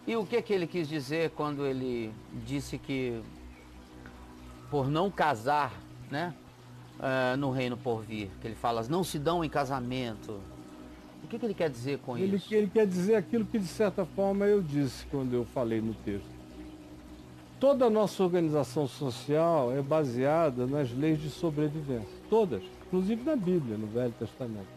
E o que ele quis dizer quando ele disse que por não casar, né, no reino por vir, que ele fala, não se dão em casamento. O que ele quer dizer com isso? Ele quer dizer aquilo que, de certa forma, eu disse quando eu falei no texto. Toda a nossa organização social é baseada nas leis de sobrevivência. Todas, inclusive na Bíblia, no Velho Testamento.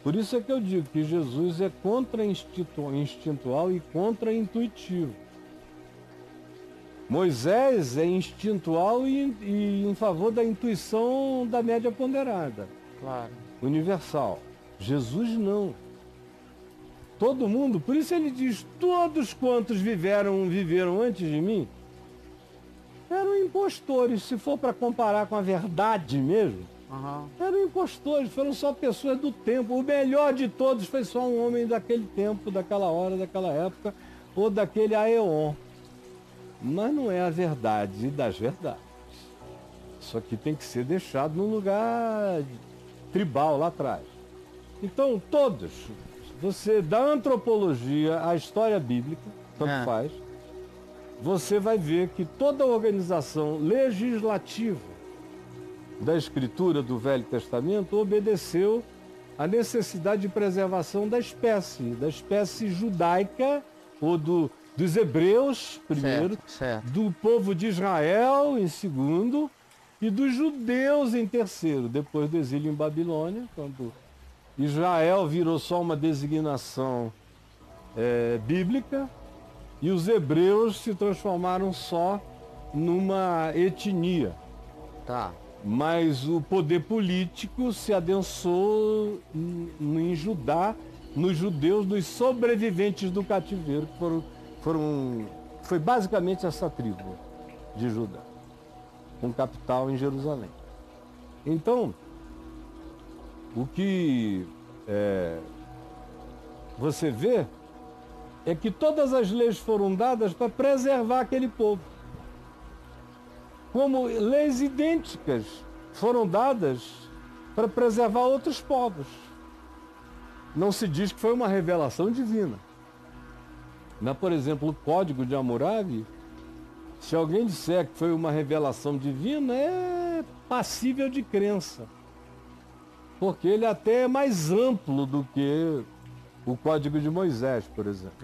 Por isso é que eu digo que Jesus é contra-instintual e contra-intuitivo. Moisés é instintual e em favor da intuição da média ponderada. Claro. Universal. Jesus não. Todo mundo, por isso ele diz, todos quantos viveram antes de mim, eram impostores, se for para comparar com a verdade mesmo. Eram impostores, foram só pessoas do tempo. O melhor de todos foi só um homem daquele tempo, daquela hora, daquela época, ou daquele aeon. Mas não é a verdade das verdades. Isso aqui tem que ser deixado num lugar tribal lá atrás. Então, todos, você da antropologia à história bíblica, tanto faz, você vai ver que toda a organização legislativa da escritura do Velho Testamento obedeceu à necessidade de preservação da espécie judaica, ou dos hebreus, primeiro, certo. do povo de Israel, em segundo, e dos judeus, em terceiro, depois do exílio em Babilônia, quando Israel virou só uma designação bíblica, e os hebreus se transformaram só numa etnia. Tá. Mas o poder político se adensou em Judá, nos judeus, nos sobreviventes do cativeiro, que foi basicamente essa tribo de Judá, com capital em Jerusalém. Então, o que você vê é que todas as leis foram dadas para preservar aquele povo. Como leis idênticas foram dadas para preservar outros povos. Não se diz que foi uma revelação divina. Mas, por exemplo, o Código de Hammurabi, se alguém disser que foi uma revelação divina, é passível de crença. Porque ele até é mais amplo do que o Código de Moisés, por exemplo.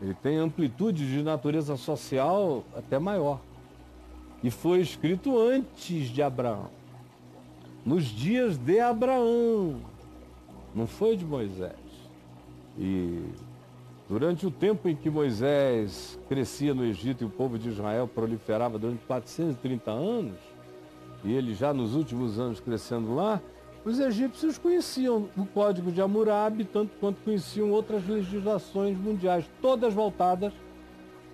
Ele tem amplitude de natureza social até maior. E foi escrito antes de Abraão, nos dias de Abraão, não foi de Moisés. E durante o tempo em que Moisés crescia no Egito e o povo de Israel proliferava durante 430 anos, e ele já nos últimos anos crescendo lá, os egípcios conheciam o Código de Hammurabi, tanto quanto conheciam outras legislações mundiais, todas voltadas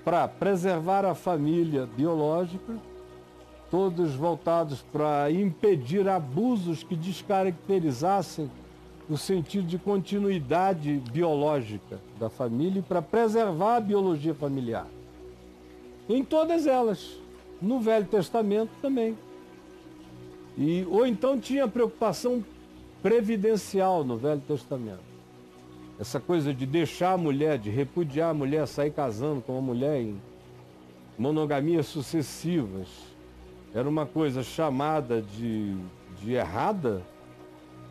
para preservar a família biológica, todos voltados para impedir abusos que descaracterizassem o sentido de continuidade biológica da família e para preservar a biologia familiar. Em todas elas, no Velho Testamento também. Ou então tinha preocupação previdencial no Velho Testamento. Essa coisa de deixar a mulher, de repudiar a mulher, sair casando com uma mulher em monogamias sucessivas, era uma coisa chamada de errada,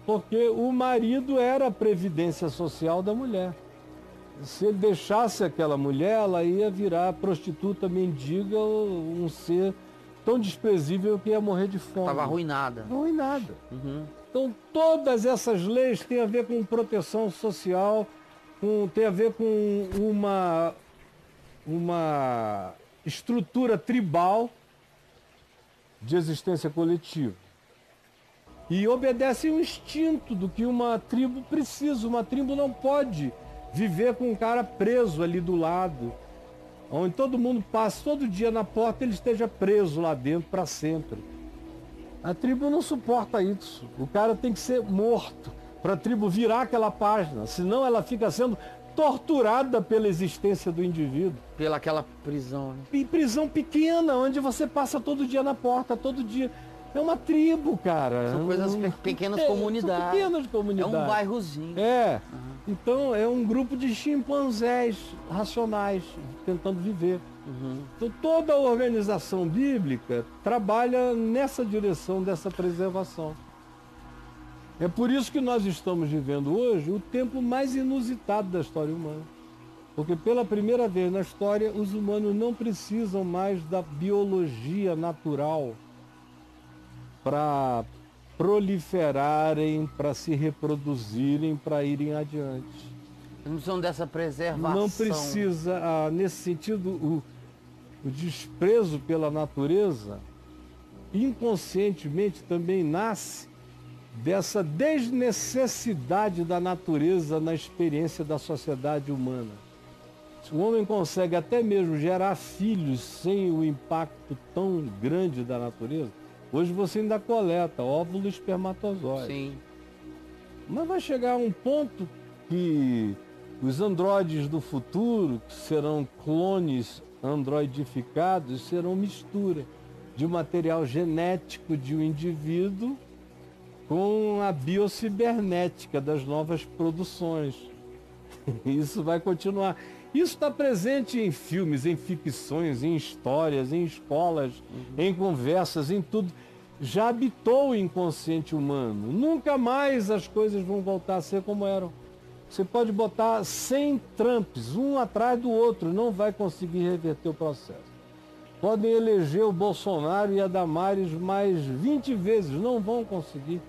porque o marido era a previdência social da mulher. Se ele deixasse aquela mulher, ela ia virar prostituta, mendiga, um ser tão desprezível que ia morrer de fome. Estava arruinada. Arruinada. Então todas essas leis têm a ver com proteção social, tem a ver com uma estrutura tribal de existência coletiva. E obedece ao instinto do que uma tribo precisa. Uma tribo não pode viver com um cara preso ali do lado, onde todo mundo passa todo dia na porta, ele esteja preso lá dentro para sempre. A tribo não suporta isso. O cara tem que ser morto para a tribo virar aquela página, senão ela fica sendo torturada pela existência do indivíduo. Pela aquela prisão, né? E prisão pequena, onde você passa todo dia na porta, todo dia. É uma tribo, cara. São coisas pequenas comunidades. São pequenas comunidades. É um bairrozinho. É. Então é um grupo de chimpanzés racionais tentando viver. Então toda a organização bíblica trabalha nessa direção dessa preservação. É por isso que nós estamos vivendo hoje o tempo mais inusitado da história humana. Porque pela primeira vez na história, os humanos não precisam mais da biologia natural para proliferarem, para se reproduzirem, para irem adiante. Não são dessa preservação. Não precisa, nesse sentido, o desprezo pela natureza, inconscientemente também nasce dessa desnecessidade da natureza na experiência da sociedade humana. Se o homem consegue até mesmo gerar filhos sem o impacto tão grande da natureza, hoje você ainda coleta óvulo e espermatozoide. Sim. Mas vai chegar um ponto que os androides do futuro, que serão clones androidificados, serão mistura de material genético de um indivíduo com a biocibernética das novas produções. Isso vai continuar. Isso está presente em filmes, em ficções, em histórias, em escolas, em conversas, em tudo. Já habitou o inconsciente humano. Nunca mais as coisas vão voltar a ser como eram. Você pode botar 100 Trumps, um atrás do outro, não vai conseguir reverter o processo. Podem eleger o Bolsonaro e a Damares mais 20 vezes, não vão conseguir.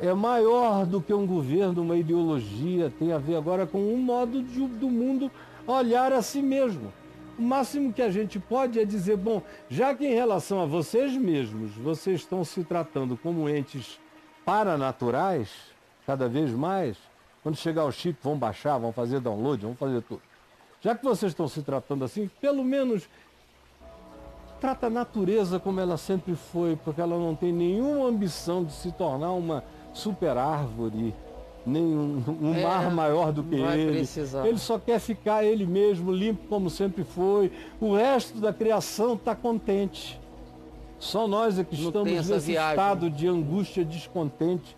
É maior do que um governo, uma ideologia, tem a ver agora com um modo do mundo olhar a si mesmo. O máximo que a gente pode é dizer, bom, já que em relação a vocês mesmos, vocês estão se tratando como entes paranaturais, cada vez mais, quando chegar o chip vão baixar, vão fazer download, vão fazer tudo. Já que vocês estão se tratando assim, pelo menos trata a natureza como ela sempre foi, porque ela não tem nenhuma ambição de se tornar uma super árvore, nem um mar maior do que ele. Precisar. Ele só quer ficar ele mesmo, limpo como sempre foi. O resto da criação está contente. Só nós é que estamos nesse estado de angústia descontente,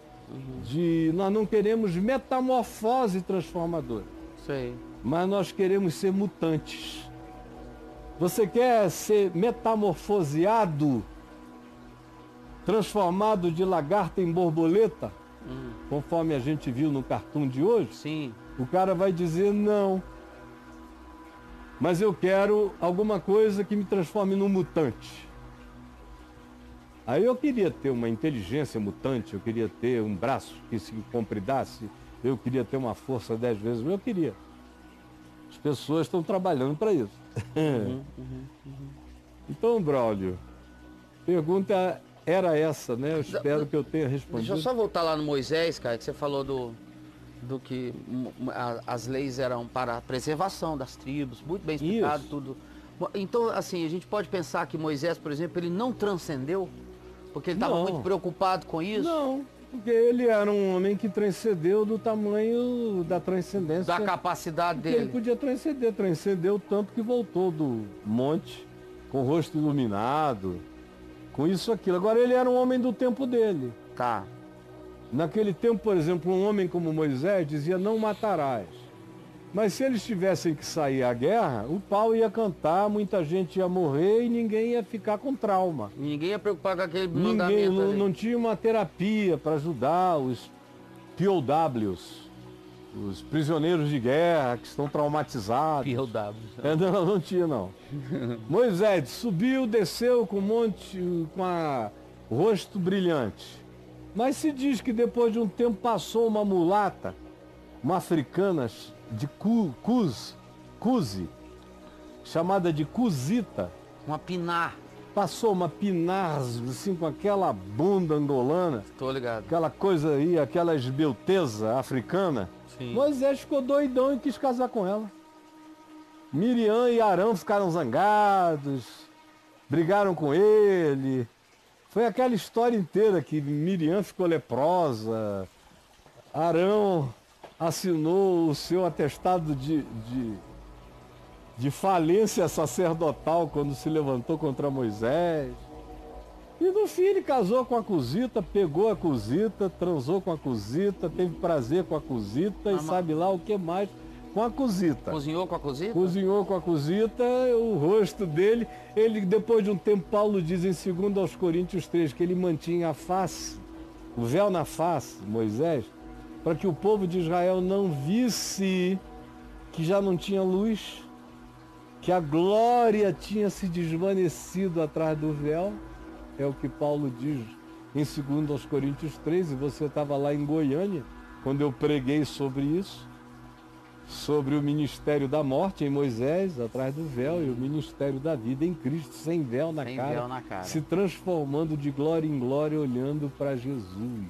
nós não queremos metamorfose transformadora. Sei. Mas nós queremos ser mutantes. Você quer ser metamorfoseado, transformado de lagarta em borboleta, conforme a gente viu no cartoon de hoje? Sim. O cara vai dizer não. Mas eu quero alguma coisa que me transforme num mutante. Aí eu queria ter uma inteligência mutante, eu queria ter um braço que se compridasse, eu queria ter uma força 10 vezes, eu queria. As pessoas estão trabalhando para isso. Então, Braulio, pergunta era essa, né? Eu espero que eu tenha respondido. Deixa eu só voltar lá no Moisés, cara, que você falou do que as leis eram para a preservação das tribos, muito bem explicado. Isso. Tudo. Então, assim, a gente pode pensar que Moisés, por exemplo, ele não transcendeu, porque ele estava muito preocupado com isso? Não, porque ele era um homem que transcendeu do tamanho da transcendência. Da capacidade dele. Ele podia transcendeu tanto que voltou do monte com o rosto iluminado, com isso aquilo. Agora ele era um homem do tempo dele. Tá. Naquele tempo, por exemplo, um homem como Moisés dizia não matarás. Mas se eles tivessem que sair à guerra, o pau ia cantar, muita gente ia morrer e ninguém ia ficar com trauma. Ninguém ia preocupar com aquele mandamento. Não tinha uma terapia para ajudar os POWs, os prisioneiros de guerra que estão traumatizados. POWs. Não tinha não. Moisés subiu, desceu com um monte, com o rosto brilhante. Mas se diz que depois de um tempo passou uma mulata, uma africana de Cusi, chamada de Cusita. Uma pinar. Passou uma pinar, assim, com aquela bunda angolana. Tô ligado. Aquela coisa aí, aquela esbelteza africana. Sim. Moisés ficou doidão e quis casar com ela. Miriam e Arão ficaram zangados, brigaram com ele. Foi aquela história inteira que Miriam ficou leprosa, Arão assinou o seu atestado de falência sacerdotal quando se levantou contra Moisés. E no fim ele casou com a cosita, pegou a cosita, transou com a cosita, teve prazer com a cosita e sabe lá o que mais com a cosita. Cozinhou com a cosita? Cozinhou com a cosita, o rosto dele, ele depois de um tempo, Paulo diz em 2 aos Coríntios 3, que ele mantinha a face, o véu na face, Moisés, para que o povo de Israel não visse que já não tinha luz, que a glória tinha se desvanecido atrás do véu. É o que Paulo diz em 2 aos Coríntios 3, e você estava lá em Goiânia, quando eu preguei sobre isso, sobre o ministério da morte em Moisés, atrás do véu, e o ministério da vida em Cristo, sem véu na cara, cara, se transformando de glória em glória, olhando para Jesus.